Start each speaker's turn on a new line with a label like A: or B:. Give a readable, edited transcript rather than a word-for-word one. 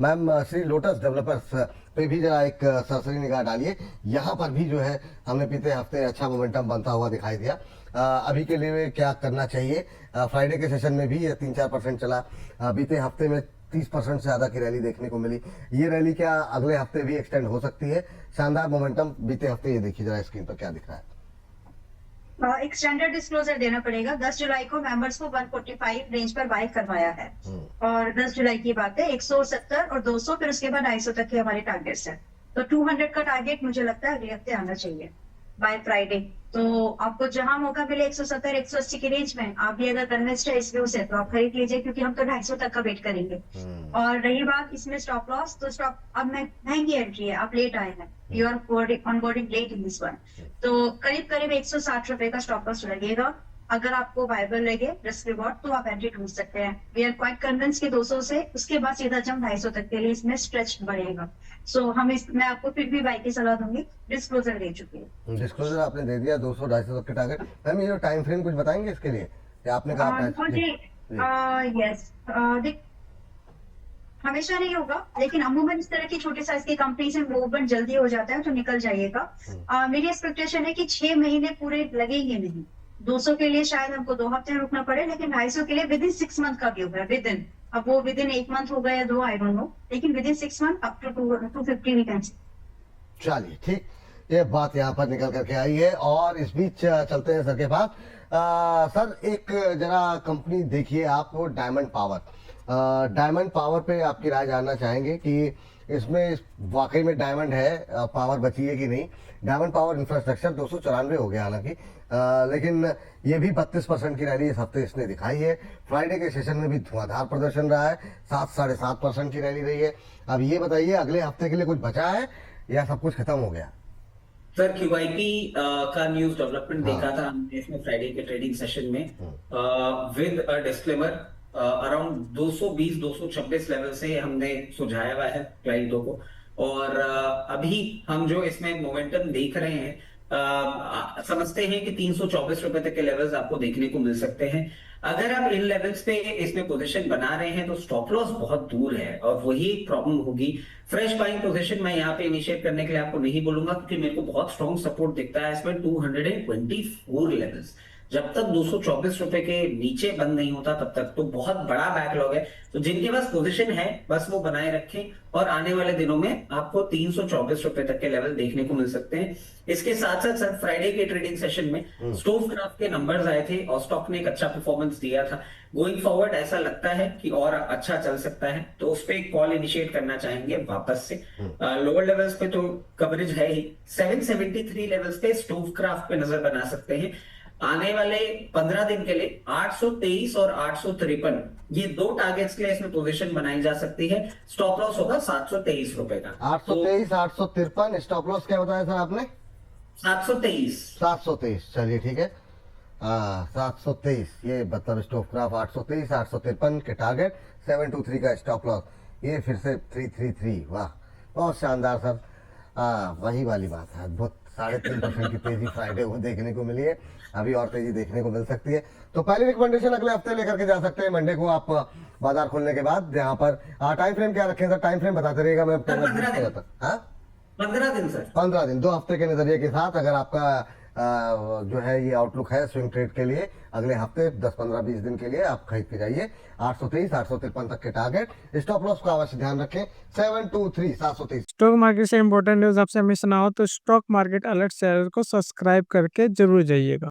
A: Ma'am Shri lotus developers पे भी जरा एक सरसरी निगाह डालिए। यहाँ पर भी जो है हमने बीते हफ्ते अच्छा मोमेंटम बनता हुआ दिखाई दिया। अभी के लिए क्या करना चाहिए? फ्राइडे के सेशन में भी ये 3-4% चला। बीते हफ्ते में 30% से ज़्यादा की रैली देखने को मिली। ये रैली क्या अगले हफ्ते भी एक्सटेंड हो सकती है? शानदार मोमेंटम बीते हफ्ते, ये देखिए जरा स्क्रीन पर क्या दिख रहा है।
B: एक स्टैंडर्ड डिस्क्लोजर देना पड़ेगा। 10 जुलाई को मेंबर्स को 145 रेंज पर बाय करवाया है और 10 जुलाई की बात है। 170 और 200, फिर उसके बाद 250 तक के हमारे टारगेट्स हैं। तो 200 का टारगेट मुझे लगता है अगले हफ्ते आना चाहिए बाय फ्राइडे। तो आपको जहां मौका मिले 170 180 की रेंज में, आप भी अगर कन्विंस्ड है इस व्यू से, तो आप खरीद लीजिए, क्योंकि हम तो 250 तक का वेट करेंगे। और रही बात इसमें स्टॉप लॉस, तो स्टॉप अब महंगी एंट्री है, आप लेट आए हैं, you are onboarding late in this one. तो करीब करीब 160 रुपए का स्टॉप लॉस लगेगा। अगर आपको वायबल लगे रिस्क रिवॉर्ड, तो आप एंट्री ढूंढ सकते हैं। वी आर क्वाइट कन्विंस कि 200 से उसके बाद सीधा जंप 250 तक के लिए इसमें स्ट्रेच बढ़ेगा। सो मैं आपको फिर भी बाई की सलाह दूंगी। डिस्क्लोजर दे चुकी है।
A: डिस्क्लोजर आपने दे दिया 200-250 तक के टारगेट। मैम ये जो टाइम फ्रेम कुछ बताएंगे इसके लिए? या आपने कहा जी, जी।
B: यस, देख, हमेशा नहीं होगा, लेकिन अमूमन इस तरह की छोटे साइज की कंपनी से मूवमेंट जल्दी हो जाता है, तो निकल जाइएगा। मेरी एक्सपेक्टेशन है कि 6 महीने पूरे लगेंगे नहीं। 200 के लिए शायद हमको 2 हफ्ते रुकना पड़े, लेकिन 250 के लिए विद इन 6 मंथ का व्यू है। विद इन, अब वो विद इन 1 मंथ हो गया या 2, आई डोंट नो, लेकिन within 6 month up to 250 we can see.
A: चलिए ठीक, ये बात यहाँ पर निकल करके आई है। और इस बीच चलते हैं सर के पास। सर एक जरा कंपनी देखिए आप, वो डायमंड पावर। डायमंड पावर पे आपकी राय जानना चाहेंगे कि इसमें वाकई में डायमंड है, पावर बची है कि नहीं? डायमंड पावर इंफ्रास्ट्रक्चर 294 हो गया हालांकि, लेकिन ये भी 32% की रैली इस हफ्ते इसने दिखाई है। फ्राइडे के सेशन में भी धुआंधार प्रदर्शन रहा है, 7-7.5% की रैली रही है। अब ये बताइए अगले हफ्ते के लिए कुछ बचा है या सब कुछ खत्म हो गया?
C: सर क्यूआईपी का न्यूज डेवलपमेंट
A: हाँ।
C: देखा था हमने इसमें फ्राइडे के ट्रेडिंग सेशन में, with a disclaimer. Around 220 226 level से हमने सुझाया हुआ है क्लाइंटों को। और अभी हम जो इसमें मोमेंटम देख रहे हैं, समझते हैं कि 324 रुपए तक के लेवल्स आपको देखने को मिल सकते हैं। अगर आप इन लेवल्स पे इसमें पोजीशन बना रहे हैं तो स्टॉप लॉस बहुत दूर है, और वही एक प्रॉब्लम होगी। फ्रेश बाइंग पोजीशन मैं यहाँ पे इनिशिएट करने के लिए आपको नहीं बोलूंगा, क्योंकि मेरे को बहुत स्ट्रॉन्ग सपोर्ट दिखता है इसमें 224 लेवल्स। जब तक 224 रुपए के नीचे बंद नहीं होता तब तक तो बहुत बड़ा बैकलॉग है। तो जिनके पास पोजीशन है बस वो बनाए रखें, और आने वाले दिनों में आपको 324 रुपए तक के लेवल देखने को मिल सकते हैं। इसके साथ साथ सर फ्राइडे के ट्रेडिंग सेशन में स्टोव क्राफ्ट के नंबर्स आए थे और स्टॉक ने एक अच्छा परफॉर्मेंस दिया था। गोइंग फॉरवर्ड ऐसा लगता है कि और अच्छा चल सकता है, तो उस पर एक कॉल इनिशिएट करना चाहेंगे वापस से। लोअर लेवल्स पे तो कवरेज है ही, 773 लेवल्स पे स्टोव क्राफ्ट पे नजर बना सकते हैं। आने वाले 15 दिन के लिए 823 और 853, ये दो टारगेट्स के लिए इसमें पोजीशन बनाई जा सकती है। स्टॉप लॉस होगा 723 रुपए का।
A: 823 853 स्टॉप लॉस क्या बताया सर आपने?
C: 723।
A: 723, चलिए ठीक है। 723 ये मतलब स्टॉप क्राफ्ट, 823 853 के टारगेट, 723 का स्टॉप लॉस, ये फिर से 333। वाह, बहुत शानदार सर। वही वाली बात है, अद्भुत। 3.5% की तेजी फ्राइडे को देखने को मिली है, अभी और तेजी देखने को मिल सकती है। तो पहली रिकमेंडेशन अगले हफ्ते लेकर के जा सकते हैं मंडे को आप, बाजार खुलने के बाद। यहाँ पर टाइम फ्रेम क्या रखें सर? टाइम फ्रेम बताते रहिएगा, मैं
C: 15 दिन।
A: हाँ
C: 15 दिन सर।
A: 15 दिन, 2 हफ्ते के नजरिए के साथ अगर आपका जो है ये आउटलुक है स्विंग ट्रेड के लिए अगले हफ्ते 10-15-20 दिन के लिए, आप खरीद के जाइए। 823 853 तक के टारगेट, स्टॉप लॉस का अवश्य ध्यान रखें। 723 723।
D: स्टॉक मार्केट से इंपॉर्टेंट न्यूज आपसे मिस ना हो तो स्टॉक मार्केट अलर्ट चैनल को सब्सक्राइब करके जरूर जाइएगा।